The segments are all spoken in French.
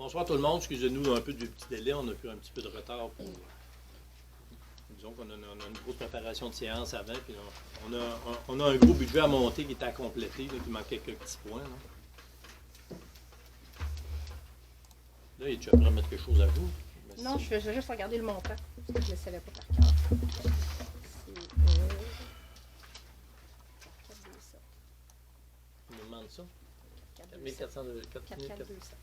Bonsoir tout le monde. Excusez-nous un peu du petit délai. On a pris un petit peu de retard pour. Disons qu'on a une grosse préparation de séance avant. Puis on a un gros budget à monter qui est à compléter. Là, qui manque quelques petits points. Là, il est déjà prêt à mettre quelque chose à vous? Non, je vais juste regarder le montant. Parce que je ne le savais pas par cœur. C'est 4,200. Il nous demande ça? 4,400. 4,400.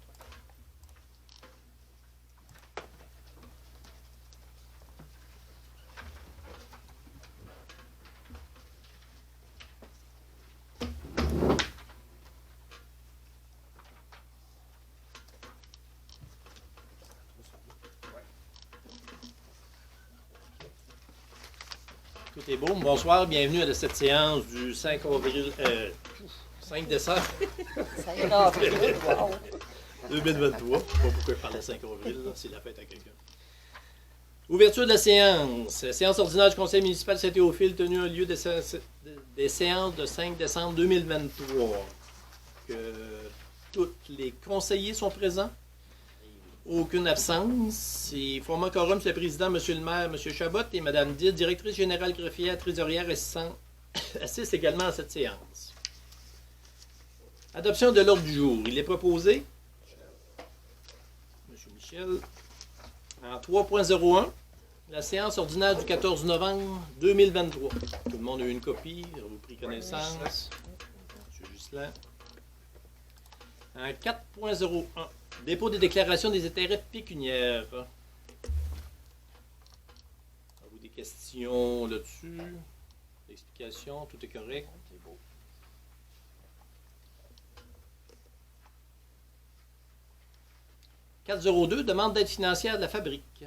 Tout est beau. Bonsoir, bienvenue à cette séance du 5 avril, 5 décembre 5 avril, wow. 2023. Je ne sais pas pourquoi je parlais 5 avril, là, c'est la fête à quelqu'un. Ouverture de la séance. Séance ordinaire du Conseil municipal de Saint-Théophile tenue au lieu des séances de 5 décembre 2023. Que tous les conseillers sont présents. Aucune absence. Et format quorum, c'est le président, M. le maire, M. Chabot et Mme Did, directrice générale greffière, trésorière, assiste également à cette séance. Adoption de l'ordre du jour. Il est proposé, M. Michel, en 3.01, la séance ordinaire du 14 novembre 2023. Tout le monde a eu une copie, vous pris connaissance. M. Ghislain. En 4.01, dépôt des déclarations des intérêts pécuniaires. Avez-vous des questions là-dessus? Explications, tout est correct? C'est beau. « 402, demande d'aide financière de la fabrique.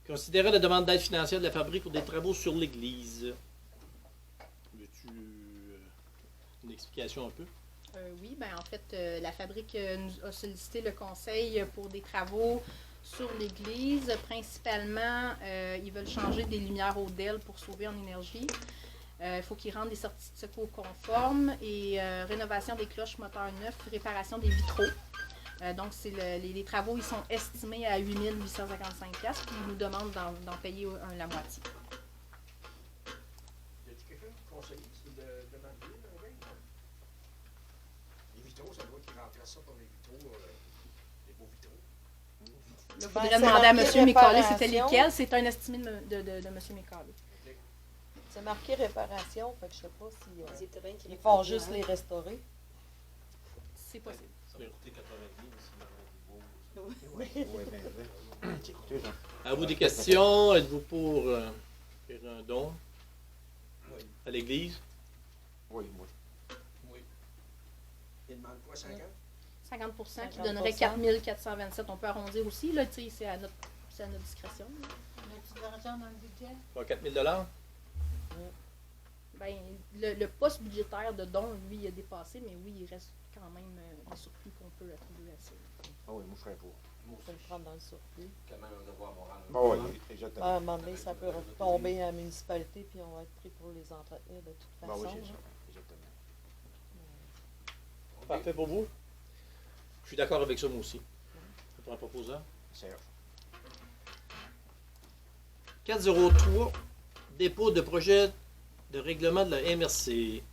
Considérez la demande d'aide financière de la fabrique pour des travaux sur l'église. Veux-tu une explication un peu? Oui, ben en fait, la fabrique nous a sollicité le conseil pour des travaux sur l'église. Principalement, ils veulent changer des lumières au DEL pour sauver en énergie. Il faut qu'ils rendent des sorties de secours conformes et rénovation des cloches moteurs neufs, réparation des vitraux. Donc, les travaux ils sont estimés à 8 855 $, puis ils nous demandent d'en payer la moitié. Y a-t-il quelqu'un qui conseille de demander les vitraux, ça doit qu'ils remplacent ça pour les vitraux, les beaux vitraux. Il faudrait demander à M. Mécalé c'était lesquels. C'est un estimé de M. Mécalé. C'est marqué réparation, fait que je sais pas si ils font juste les restaurer. C'est possible. Ça va coûter 90 Oui. Avez-vous des questions? Êtes-vous pour faire un don Oui. à l'église? Oui, moi. Oui. Ils demandent quoi, 50? 50 qui donnerait 4 427. On peut arrondir aussi, là, tu sais, c'est à notre discrétion. Là. On a-tu de l'argent dans le budget? Pas 4 000 Ben, le poste budgétaire de don, lui, il a dépassé, mais oui, il reste quand même des surplus qu'on peut attribuer à ça. Ah oui, moi je serais pour. On peut le prendre dans le surplus. Quand même un devoir moral. Ah oui, exactement. À un moment donné, ça peut retomber à la municipalité, puis on va être pris pour les entretenir de toute Ben façon. oui, c'est ça, là. exactement. Parfait pour vous? Je suis d'accord avec ça, moi aussi. Je prends un proposant. Serge. 403, dépôt de projet de règlement de la MRC.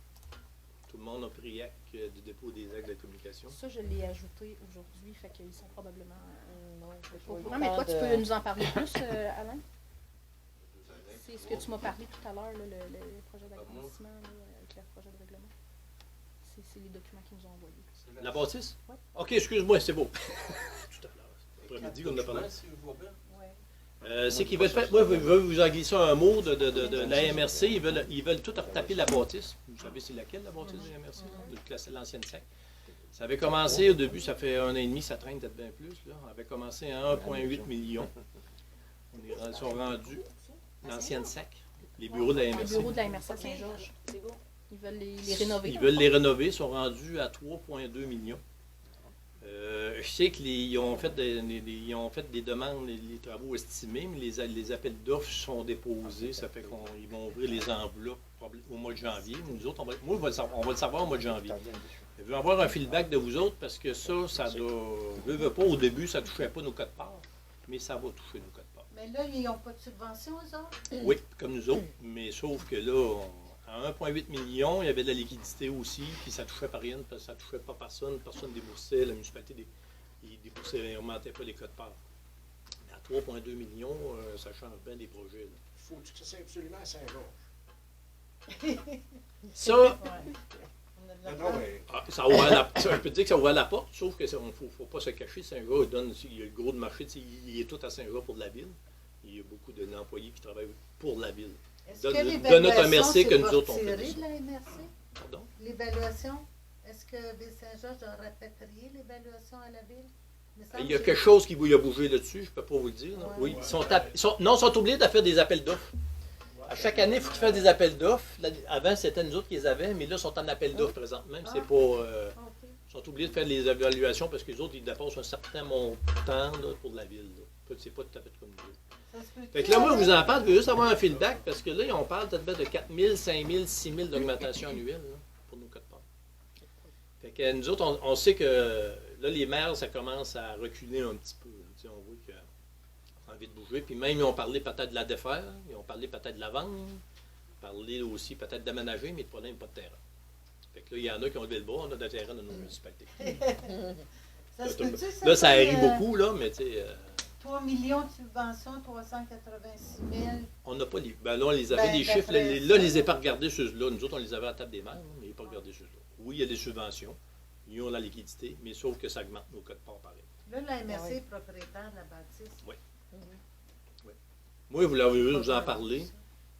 Tout le monde a pris acte du dépôt des actes de communication. Ça, je l'ai ajouté aujourd'hui, fait qu'ils sont probablement Non, je sais au pas. courant. Mais toi, tu peux nous en parler plus, Alain? C'est ce que tu m'as parlé tout à l'heure, là, le projet d'agrandissement avec le projet de règlement. C'est les documents qu'ils nous ont envoyés. La bâtisse? Oui. OK, excuse-moi, c'est beau. Tout à l'heure. Après-midi qu'on a parlé. C'est qu'ils veulent faire. Moi, je veux vous en glisser un mot de la MRC. Ils veulent tout retaper la bâtisse. Vous savez, c'est laquelle la bâtisse de la MRC? De l'ancienne SAC. Ça avait commencé au début, ça fait 1 an et demi, ça traîne peut-être bien plus. Là. Ça avait commencé à 1,8 million. Ils sont rendus l'ancienne SAC, les bureaux de la Les MRC. bureaux de la MRC à Saint-Georges. Ils veulent les rénover. Ils veulent les rénover, ils sont rendus à 3,2 millions. Je sais qu'ils ont fait des demandes, les travaux estimés, mais les appels d'offres sont déposés. Ça fait qu'ils vont ouvrir les enveloppes au mois de janvier. Nous autres, on va le savoir au mois de janvier. Je veux avoir un feedback de vous autres parce que ça doit. Je veux pas, au début, ça ne touchait pas nos codes part, mais ça va toucher nos codes part. Mais là, ils n'ont pas de subvention, eux autres? Oui, comme nous autres, mais sauf que là, à 1,8 million, il y avait de la liquidité aussi, puis ça touchait pas rien, parce que ça touchait pas personne déboursait, la municipalité déboursait, n'augmentait pas les codes part. Mais à 3,2 millions, ça change bien des projets. Là. Il faut que ça absolument à Saint-Georges. Ça, Ouais. On a de la Non, mais ça ouvre je peux te dire que ça ouvre la porte, sauf qu'il ne faut pas se cacher. Saint-Jean, il y a le gros de marché, il est tout à Saint-Jean pour de la ville. Il y a beaucoup d'employés qui travaillent pour la ville. Est-ce Donne- que donne l'évaluation, notre MRC c'est que nous pas autres, on fait retiré ça. de la MRC? Pardon? L'évaluation, est-ce que Ville-Saint-Georges doit rapatrier l'évaluation à la ville? Me semble Il y a que- quelque chose qui a bougé là-dessus, je ne peux pas vous le dire. Non? Ouais. Oui, ils sont obligés de faire des appels d'offres. À chaque année, il faut qu'ils fassent des appels d'offres. Avant, c'était nous autres qui les avaient, mais là, ils sont en appel d'offres présentement. C'est pas, Ok. ils sont obligés de faire des évaluations parce que les autres, ils dépensent un certain montant là, pour la ville. Là. C'est pas tout à fait comme nous. Ça se peut-tu, Fait que là, moi, je hein? vous en parle, je veux juste avoir un feedback parce que là, on parle peut-être de 4 000, 5 000, 6 000 d'augmentation annuelle là, pour nos codes part. Fait que nous autres, on sait que là, les maires, ça commence à reculer un petit peu. Tu sais, on voit qu'ils ont envie de bouger. Puis même, ils ont parlé peut-être de la défaire, ils ont parlé peut-être de la vendre, parlé aussi peut-être d'aménager, mais le problème, pas de terrain. Fait que là, il y en a qui ont levé le bras, on a des terrains dans nos municipalités. Ça se peut-tu, Là, ça fait, arrive beaucoup, là, mais tu sais, 3 millions de subventions, 386 000. on n'a pas les. Ben là, on les avait, Ben, les chiffres, d'après là, ça. les ai pas regardés ceux-là. Nous autres, on les avait à la table des maires, mais ils n'ont pas regardé ceux-là. Oui, il y a des subventions, ils ont la liquidité, mais sauf que ça augmente nos codes part pareil. Là, la MRC Ah oui. est propriétaire de la bâtisse. Moi, vous l'avez vu, vous en parler,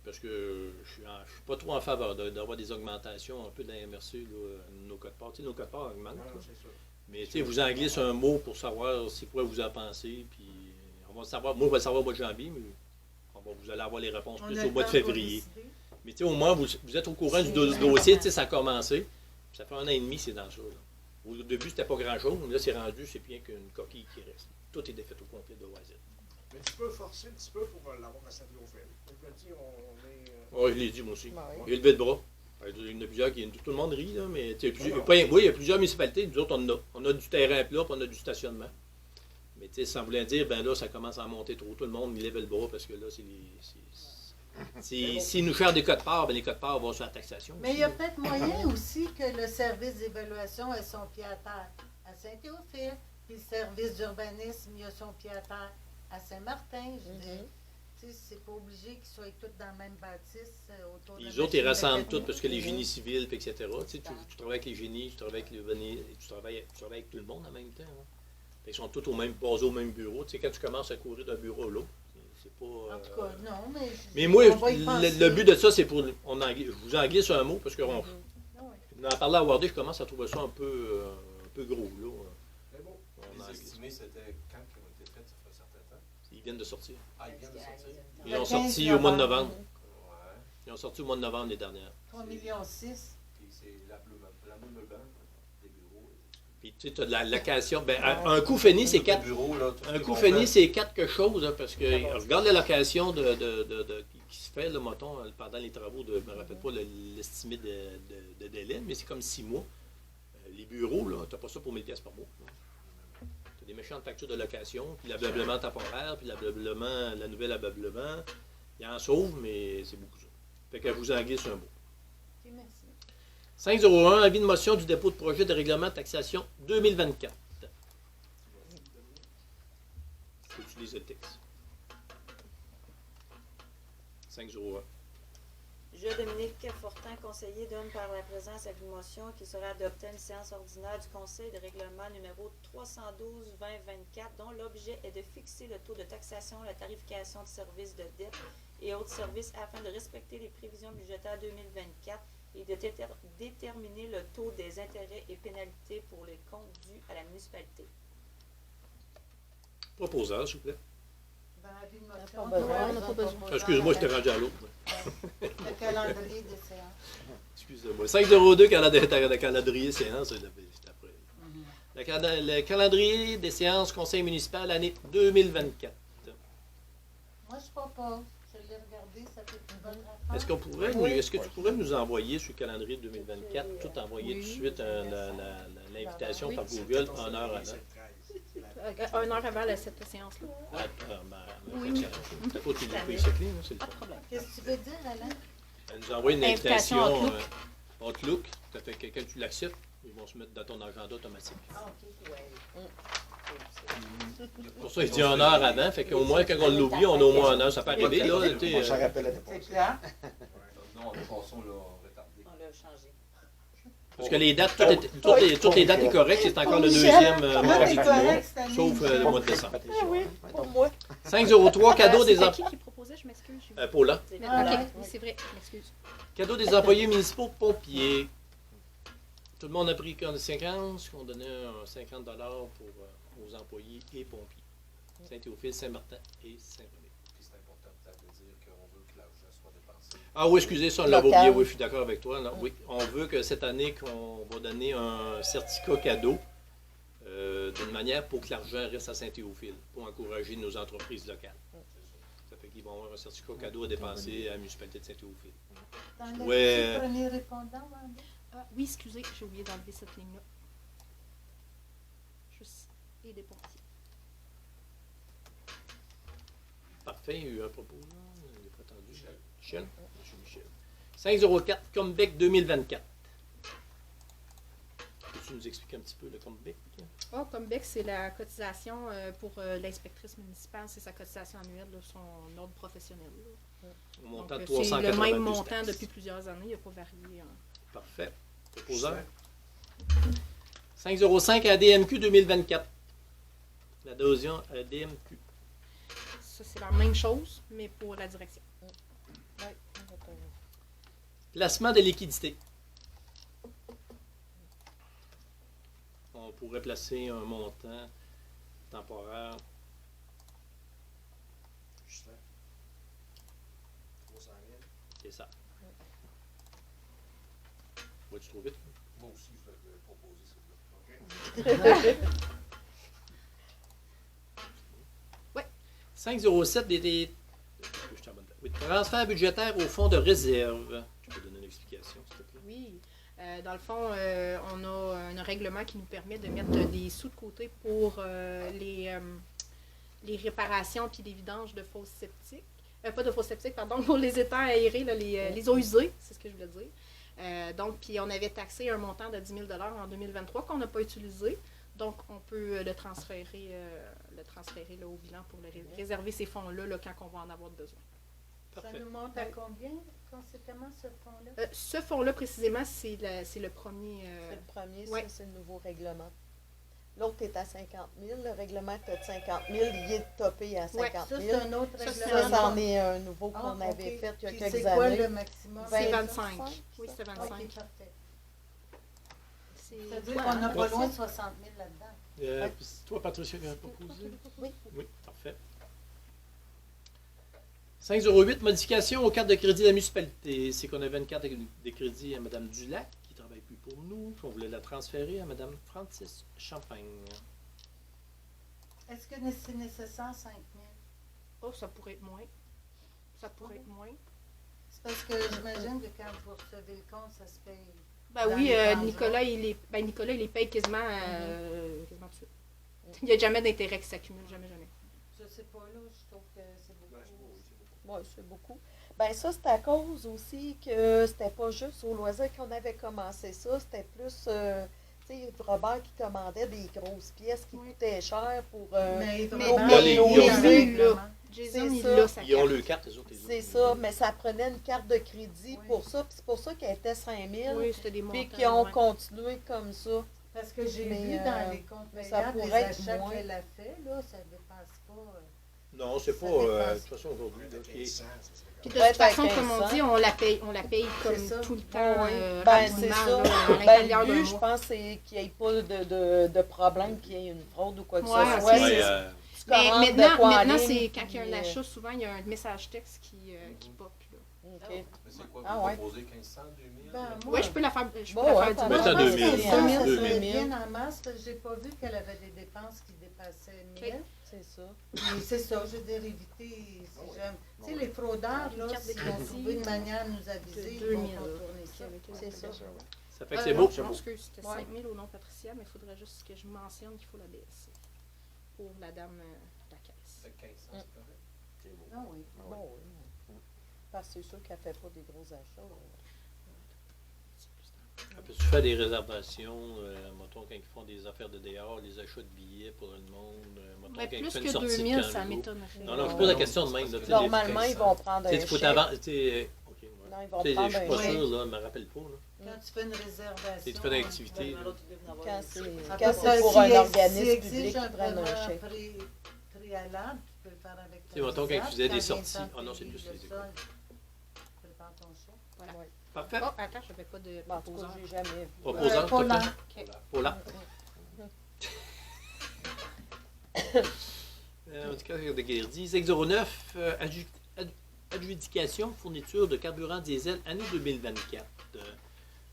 parce que je suis pas trop en faveur d'avoir des augmentations un peu de la MRC, là, nos codes part. Tu sais, nos codes part augmentent. non, là. c'est ça. Mais tu sais, vous en glisse un mot pour savoir c'est quoi vous en pensez, puis on va savoir, moi, je vais le savoir au mois de janvier, mais vous allez avoir les réponses On plus a au le mois de temps pour février. décider. Mais tu sais, au moins, vous êtes au courant du C'est dossier, important. tu sais, ça a commencé. Puis ça fait 1 an et demi, c'est dans ça. Là. Au début, c'était pas grand-chose, mais là, c'est rendu, c'est bien qu'une coquille qui reste. Tout est défait au complet de A à Z. Mais tu peux forcer un petit peu pour l'avoir à Saint-Théophile. Tu me dis, on est. Oui, je l'ai dit, moi aussi. Ben oui. Il a levé le bras. Il y en a plusieurs qui. Tout le monde rit, là, mais tu sais, il y a plusieurs municipalités. Nous autres, on a du terrain plat, puis on a du stationnement. Mais tu sais, sans vouloir dire, ben là, ça commence à monter trop. Tout le monde il lève le bras parce que là, s'ils nous cherchent des codes part, ben les codes part vont sur la taxation. Mais il y a peut-être moyen aussi que le service d'évaluation ait son pied à terre à Saint-Théophile, puis le service d'urbanisme, il a son pied à terre à Saint-Martin. Je dis, tu sais, c'est pas obligé qu'ils soient tous dans la même bâtisse autour de la Les autres, ils machine rassemblent mécanique. tout parce que les génies civils, puis etc. Tu sais, tu travailles avec les génies, tu travailles avec les venir, tu travailles avec tout le monde en même temps. Hein. Fait qu'ils sont tous basés au même bureau. Tu sais, quand tu commences à courir d'un bureau à l'autre, c'est pas. En tout cas, non, mais. Mais moi, on va y penser. le but de ça, c'est pour. Je vous en glisse un mot parce qu'on Ah ouais. on en parlait à Wardé, je commence à trouver ça un peu gros. Là. Mais bon, On en Les glisse. estimés, c'était quand qui ont été faits, ça fait un certain temps. Ils viennent de sortir. Ah, ils viennent de sortir. Ils Le ont 15 sorti au mois de novembre. Ouais. Ils ont sorti au mois de novembre les dernières. 3,6 millions. Puis c'est la même banque des bureaux. Puis tu sais, tu as de la location. Ben, un coup fini, c'est 4. Bureaux, là, tout ce Un qui est coup montant. fini, c'est quelque chose, hein, parce que regarde la location qui se fait, là, mettons, pendant les travaux de, je me rappelle pas l'estimé de délai, mais c'est comme 6 mois. Les bureaux, là, tu n'as pas ça pour 1 000 $ par mois. Tu as des méchantes factures de location, puis l'ameublement temporaire, puis l'ameublement, la nouvelle ameublement. Il en sauve, mais c'est beaucoup ça. Fait que je vous en glisse un mot. Ok, merci. 501, avis de motion du dépôt de projet de règlement de taxation 2024. Je utilise le texte. 501. Je, Dominique Fortin, conseiller, donne par la présence avec une motion qui sera adoptée à une séance ordinaire du Conseil de règlement numéro 312-2024, dont l'objet est de fixer le taux de taxation, la tarification de services de dette et autres services afin de respecter les prévisions budgétaires 2024 et de déterminer le taux des intérêts et pénalités pour les comptes dus à la municipalité. Proposeur, s'il vous plaît. Dans la vie de pas motion, besoin, on n'a pas besoin. Excusez-moi, j'étais rendu à l'autre. Le calendrier des séances. Excusez-moi. 502, calendrier séance, c'est après. Le calendrier des séances Conseil municipal l'année 2024. Moi, je ne crois pas. Je l'ai regardé, ça fait plus Est-ce que tu pourrais nous envoyer sur le calendrier de 2024, tout envoyer tout de suite l'invitation par Google en heure avant? 1 heure avant cette séance-là. Oui. T'as pas utilisé le secret, c'est le Pas de problème. Qu'est-ce que tu veux dire, Alain? Elle nous envoie une Invitation invitation Outlook. Ça fait que quand tu l'acceptes, ils vont se mettre dans ton agenda automatique. Ah, OK. Pour ça, il dit 1 heure avant. Fait qu'au moins, quand on l'oublie, on a au moins 1 heure. Ça peut arriver, là. On s'en rappelle la dépense. C'est clair? Non, de façon là, retardée. On l'a changé. Parce que les dates, toutes les dates sont correctes. C'est encore le deuxième mardi du mois, sauf le mois de décembre. Ah oui, pour moi. 503, cadeau des C'était qui proposait? Je m'excuse. Paula. OK, Ah, oui, c'est vrai. Je m'excuse. Cadeau des employés municipaux pompiers. Tout le monde a pris conséquence qu'on donnait 50 $ aux employés et pompiers. Saint-Théophile, Saint-Martin et Saint-René. Puis c'est important peut-être de dire qu'on veut que l'argent soit dépensé. Ah oui, excusez, ça, on l'avait Local. oublié. Oui, je suis d'accord avec toi. Non, oui, on veut que cette année, qu'on va donner un certificat cadeau d'une manière pour que l'argent reste à Saint-Théophile, pour encourager nos entreprises locales. Ça fait qu'ils vont avoir un certificat cadeau à dépenser à la municipalité de Saint-Théophile. T'en Ouais. as-tu le premier répondant, Wanda? Oui, excusez, j'ai oublié d'enlever cette ligne-là. Juste et des pompiers. Parfait, il y a eu un propos, là. Il n'est pas attendu. Michel? Monsieur Michel. 504, Comeback 2024. Peux-tu nous expliquer un petit peu le Comeback? Ah, Comeback, c'est la cotisation pour l'inspectrice municipale. C'est sa cotisation annuelle de son ordre professionnel. Là. Au montant de Donc, c'est 380 le même plus montant taxes. depuis plusieurs années. Il n'a pas varié. Hein. Parfait. Proposeur. 505 ADMQ 2024. L'adhésion ADMQ. Ça, c'est la même chose, mais pour la direction. Ouais, Placement de liquidité. On pourrait placer un montant temporaire. Justin. 300 000. C'est ça. Vas-tu trouver vite? Moi aussi, je vais proposer celui-là. OK. 507 je t'abonne. Oui, transfert budgétaire au fonds de réserve. Tu peux donner une explication, s'il te plaît? Oui. Dans le fond, on a un règlement qui nous permet de mettre des sous de côté pour les réparations puis les vidanges de fosses septiques. Pas de fosses septiques, pardon, pour les étangs aérés, là, les eaux usées, c'est ce que je voulais dire. Donc, puis on avait taxé un montant de 10 000 $ en 2023 qu'on n'a pas utilisé. Donc, on peut le transférer là, au bilan pour réserver ces fonds-là là, quand on va en avoir besoin. Ça Parfait. nous monte à combien, conséquemment, ce fonds-là? Ce fonds-là, précisément, c'est le premier. C'est le premier, ouais. ça, c'est le nouveau règlement. L'autre est à 50 000. Le règlement est de 50 000. Il est topé à 50 Ça, 000. c'est un autre Ça, c'est règlement. Ça, c'en est un nouveau qu'on Ah, avait OK. fait il y a Puis quelques c'est quoi années. le maximum? C'est 25. 25. Oui, c'est 25. OK, parfait. C'est- Ça veut dire voilà. qu'on n'a pas Ouais. loin de 60 000 là-dedans. Puis toi, Patricia, tu as proposé? Oui. Oui, parfait. 508, modification aux cartes de crédit de la municipalité. C'est qu'on avait une carte de crédit à Mme Dulac, qui ne travaille plus pour nous, puis on voulait la transférer à Mme Francis Champagne. Est-ce que c'est nécessaire 5 000? Oh, ça pourrait être moins. Ça pourrait être moins. C'est parce que j'imagine que quand vous recevez le compte, ça se paye. Ben Dans oui, les temps Nicolas, il les paye quasiment tout de suite. Il n'y a jamais d'intérêt qui s'accumule, jamais. Je sais pas, là, je trouve que c'est beaucoup. Oui, c'est beaucoup. Ben ça, c'est à cause aussi que c'était pas juste au loisir qu'on avait commencé ça. C'était plus, tu sais, Robert qui commandait des grosses pièces qui Oui. coûtaient cher pour... Mais nos vraiment, les- il y a ils ont- un lui, règlement. Jason, C'est il ça. a sa Ils ont carte. le carte, les autres. C'est ça, mais ça prenait une carte de crédit Oui. pour ça. Puis c'est pour ça qu'elle était 5 000. Oui, c'était des montants. Puis qu'ils ont ouais. continué comme ça. Parce que j'ai Mais, vu dans les comptes mais ça payables, les pourrait être achats moins. qu'elle a fait, là, ça dépasse pas. Non, c'est pas. Ça dépasse. De toute façon, aujourd'hui, là, qui est- 1500, ça serait Puis comme de Ouais, toute façon, ben, comme on 1500. dit, on la paye comme C'est ça. tout le temps, Oui. Ben, c'est rapidement, ça. là, à Ben, l'intérieur le d'un but, je mois. pense, c'est qu'il n'y ait pas de problème, qu'il y ait une fraude ou quoi que Ouais, ce c'est soit. ça. Ouais, Tu Mais commandes de maintenant, quoi en maintenant ligne, c'est quand il y a un puis, achat, souvent, il y a un message texte qui pop. Là. OK. Mais c'est quoi, Ah vous ouais. proposez 1500, 2000? Ben, moi, Oui, je peux la faire, Bon, ouais, faire pas Mettons mal. 2000. Ça, ça 2000. serait bien en masse, parce que j'ai pas vu qu'elle avait des dépenses qui dépassaient 1000. Ok. C'est ça. Mais c'est ça, je veux dire, éviter. Si jamais- Tu sais, les fraudeurs, là, Carte de s'ils ont crédit, trouvé une manière de nous aviser, de ils vont 2000, là. contourner ça. C'est ça. Ça fait que c'est beau. Je pense que c'était Ouais. 5 000 au nom Patricia, mais il faudrait juste que je mentionne qu'il faut la baisser pour la dame de la caisse. Fait 1500, c'est correct. C'est beau. Ah oui. Bon, oui. Parce que c'est sûr qu'elle ne fait pas des gros achats. Puis tu fais des réservations, mettons, quand ils font des affaires de dehors, les achats de billets pour le monde, mettons, Mais quand ils plus font une que sortie de 2000, camp ça d'eau. m'étonnerait. Non, je pose la question de même. Là, tu sais, Normalement, ils vont prendre un tu sais, il faut chèque. t'avancer. Ok, ouais. Non, ils vont Tu sais, prendre je suis un pas chèque. sûr, là, je me rappelle pas. Là. Quand tu fais une réservation. Si tu fais une activité. Le numéro, tu devais en avoir Quand une. c'est En quand fait, c'est pour un organisme public exige qui un prenne un paiement chèque. préalable, tu peux le faire avec Tu sais, mettons, quand ils faisaient des sorties. Ah non, c'est plus plus les écoles. Tu peux prendre ton chèque. Voilà. Ouais. Parfait. Oh, attends, je n'avais pas de Bon, en tout cas, proposeur. j'ai jamais vu. Proposant, Pour t'as l'an. fait? Pour là. En tout cas, de Guerdy. 609, adjudication, fourniture de carburant diesel, année 2024.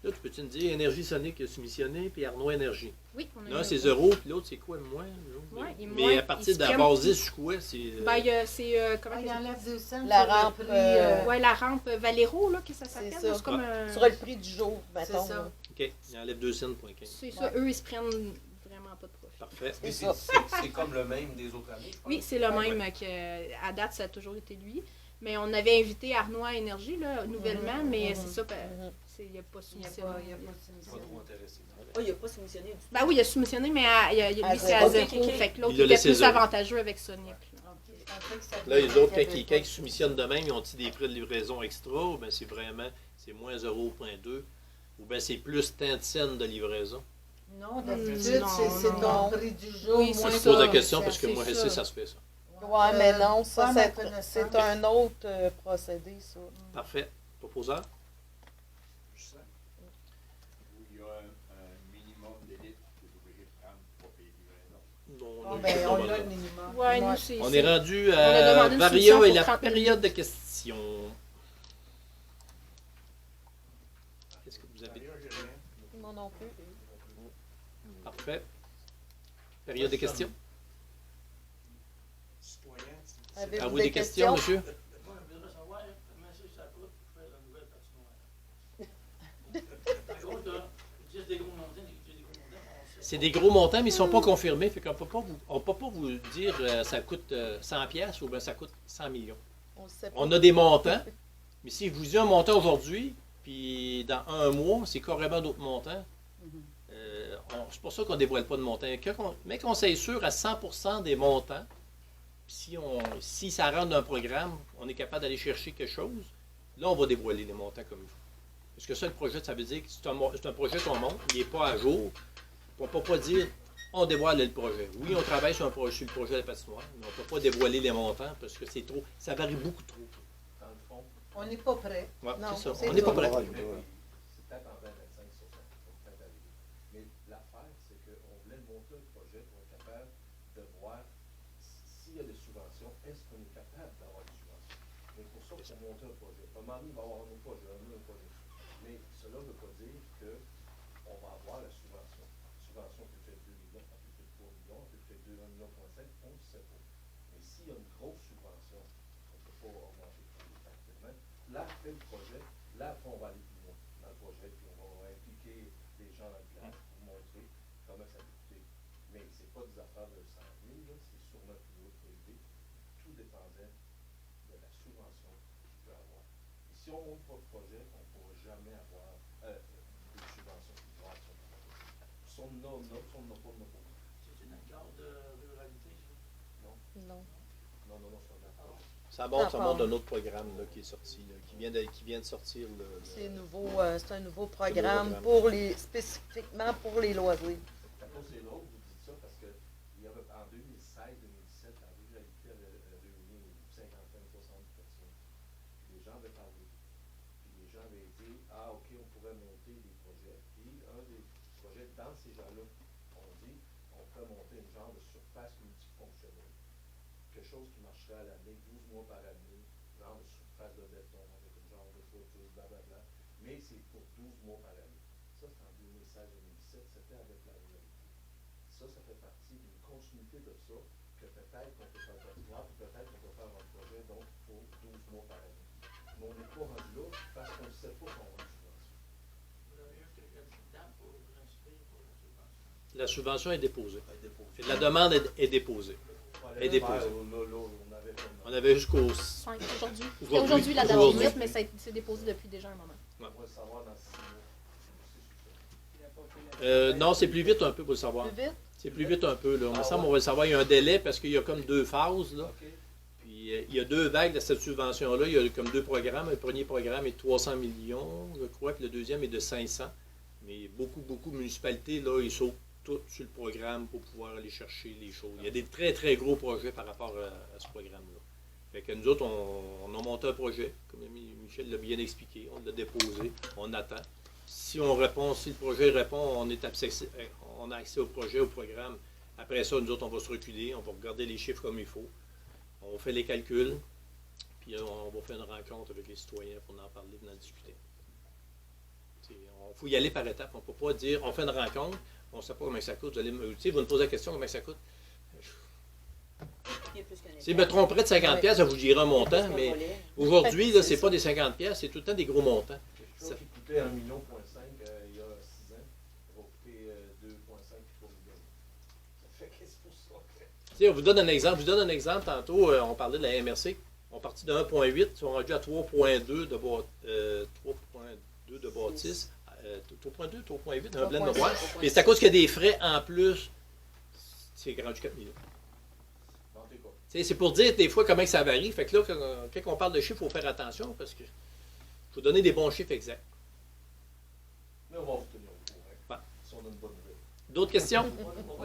Là, tu peux-tu me dire Énergie Sonic a soumissionné, puis Arnaud Énergie. Oui, on a L'un, eu- c'est 0, puis l'autre, c'est quoi, moins? Ouais, il est Mais moins- à partir il de la se base prime- 10, je crois, c'est... Ben, c'est. Comment Ah, il enlève 200 La sur le rampe, prix, Ouais, la rampe Valero, là, que ça s'appelle. C'est là, ça. C'est comme un. Sur le prix du jour, mettons. ça. là. OK, il enlève 2 cents, point 15. C'est ça, eux, ils se prennent vraiment pas de profit. Parfait. Mais C'est ça. c'est comme le même des autres années, je pense. Oui, c'est le même que à date, ça a toujours été lui. Mais on avait invité Arnois à Énergie, là, nouvellement, mais c'est ça, Mhm. il n'y a pas Il n'y a soumissionné. pas, il y a pas de Pas soumission. trop intéressé. Oh, il n'a pas soumissionné du tout. Ben oui, il a soumissionné, mais À lui, c'est à zéro. zéro. Ok, ok. Fait que l'autre, Il a il était laissé plus zéro. avantageux avec Sonic. là. Ok, je pensais que ça Là, les devait- autres, qu'il y quand avait ils pas- soumissionnent de même, ils ont des frais de livraison extra, ou bien c'est vraiment, c'est moins 0,2, ou bien c'est plus tant de cents de livraison. Non, d'habitude, Non, c'est non. ton prix du jour. Oui, moins Je c'est pose la ça. question parce que c'est moi, je ça. sais, ça se fait ça. Ouais, mais non, pas ça, à ma c'est connaissance. un autre procédé, ça. Parfait. Proposeur? Je sais. Où il y a un minimum d'élite que vous devez prendre pour payer livraison. Non, Bon, on a ben, juste on pas a mal. le minimum. Ouais, nous, Ouais. c'est. On c'est- est rendu a à demandé une Varia soumission et pour la 30 000. période de questions. Qu'est-ce que vous avez? Sérieux, j'ai rien. Moi non plus. Parfait. Période de questions. Citoyen, tu- Avez-vous À vous des questions, monsieur? Moi, je voudrais savoir comment ça coûte pour faire la nouvelle patinoire. Par contre, là, ils disent des gros montants, des gros montants, on sait C'est pas. des gros montants, mais ils ne sont pas confirmés. Fait qu'on ne peut pas vous dire ça coûte 100 pièces ou bien ça coûte 100 millions. On le sait pas. On a des montants, mais si je vous dis un montant aujourd'hui, puis dans un mois, c'est carrément d'autres montants. C'est pour ça qu'on ne dévoile pas de montants. Mais qu'on soit sûr à 100% des montants, puis si ça rentre dans un programme, on est capable d'aller chercher quelque chose, là, on va dévoiler les montants comme il faut. Parce que ça, le projet, ça veut dire que c'est un projet qu'on monte, il n'est pas à jour. On ne peut pas dire on dévoile le projet. Oui, on travaille sur le projet de la patinoire, mais on ne peut pas dévoiler les montants parce que c'est trop. Ça varie beaucoup trop. Dans le fond, On n'est pas prêt. Ouais, Non, c'est ça. c'est On n'est pas ça. prêt. Ouais, mais ouais. c'est peut-être en 2025 sur ça. Ça peut peut-être arriver. Mais l'affaire, c'est qu'on voulait monter un projet pour être capable de voir s'il y a des subventions, est-ce qu'on est capable d'avoir des subventions. Mais pour ça, il faut monter un projet. À un moment donné, il va y avoir un autre projet, un autre projet. Mais cela ne veut pas dire qu'on va avoir la subvention. La subvention peut être 2 millions, elle peut être 3 millions, elle peut être 2,5 millions, on ne sait pas. Mais s'il y a une grosse subvention, on ne peut pas augmenter actuellement. Là, après le projet, là, après, on va aller plus loin dans le projet, puis on va impliquer les gens dans le plan pour montrer comment ça peut coûter. Mais c'est pas des affaires de 100 000, là, c'est sûrement plus haut, plus élevé. Tout dépendait de la subvention qu'il peut avoir. Et si on ne monte pas le projet, on ne pourra jamais avoir des subventions qui vont être sur le projet. Si on en a, si on n'en a pas, on n'en a pas. C'est une accord de ruralité, ça. Non. Non, c'est un accord. Ça monte un autre programme là, qui est sorti, là, qui vient de sortir. C'est nouveau, c'est un nouveau programme programme. spécifiquement pour les loisirs. À cause des autres, vous dites ça parce que il y avait, en 2016-2017, la ruralité avait réuni une cinquantaine, 70 personnes. Puis les gens avaient parlé. Puis les gens avaient dit ah, OK, on pourrait monter des projets. Puis un des projets dans ces gens-là, on dit on pourrait monter une genre de surface multifonctionnelle. Quelque chose qui marcherait à l'année, 12 mois par année, genre de surface de béton avec une genre de toiture, blablabla. Mais c'est pour 12 mois par année. Ça, c'est en 2016-2017, c'était avec la ruralité. Ça fait partie d'une continuité de ça, que peut-être qu'on peut faire le patinoire, puis peut-être qu'on peut faire un projet donc pour 12 mois par année. Mais on n'est pas rendu là parce qu'on ne sait pas qu'on va une subvention. Vous avez un dedans pour vous inscrire pour la subvention. La subvention est déposée. Elle est déposée. Et la demande est déposée. Voilà, est déposée. Là, on avait comme... On avait jusqu'au... 5 aujourd'hui. Aujourd'hui. C'était aujourd'hui la date Aujourd'hui. limite, mais c'est déposé depuis déjà un moment. On va le savoir dans 6 mois. Non, c'est plus vite un peu pour le savoir. Plus vite? C'est plus vite un peu. Là. Ah, me semble ouais. qu'on va le savoir. Il y a un délai parce qu'il y a comme 2 phases. Là. OK. Puis il y a 2 vagues de cette subvention-là. Il y a comme 2 programmes. Le premier programme est de 300 millions, je crois, puis le deuxième est de 500. Mais beaucoup de municipalités, là, ils sautent toutes sur le programme pour pouvoir aller chercher les choses. Il y a des très, très gros projets par rapport à ce programme-là. Fait que nous autres, on a monté un projet, comme Michel l'a bien expliqué. On l'a déposé, on attend. Si on répond, si le projet répond, on a accès au projet, au programme. Après ça, nous autres, on va se reculer, on va regarder les chiffres comme il faut. On fait les calculs, puis on va faire une rencontre avec les citoyens pour en parler, pour en discuter. Il faut y aller par étapes. On ne peut pas dire, on fait une rencontre, on ne sait pas combien ça coûte. Vous me posez la question, combien ça coûte. Il y a plus qu'un Si je me tromperais de 50$, ça vous dirait un montant, mais aujourd'hui, là, c'est pas des 50$, c'est tout le temps des gros montants. Quelque chose qui coûtait 1,5 million il y a 6 ans, va coûter 2,5 puis 3 millions. Ça fait que c'est pour ça que... Tu sais, on vous donne un exemple. Je vous donne un exemple. Tantôt, on parlait de la MRC. On partit de 1,8, ils sont rendus à 3,2 de bâtisse. 3,2, 3,8, un blend de bois. Et c'est à cause qu'il y a des frais en plus. C'est rendu 4 millions. Mentez pas. Tu sais, c'est pour dire des fois comment ça varie. Fait que là, quand on parle de chiffres, il faut faire attention parce que faut donner des bons chiffres exacts. Mais on va vous tenir au courant. Bon. Si on a une bonne nouvelle. D'autres questions? Moi,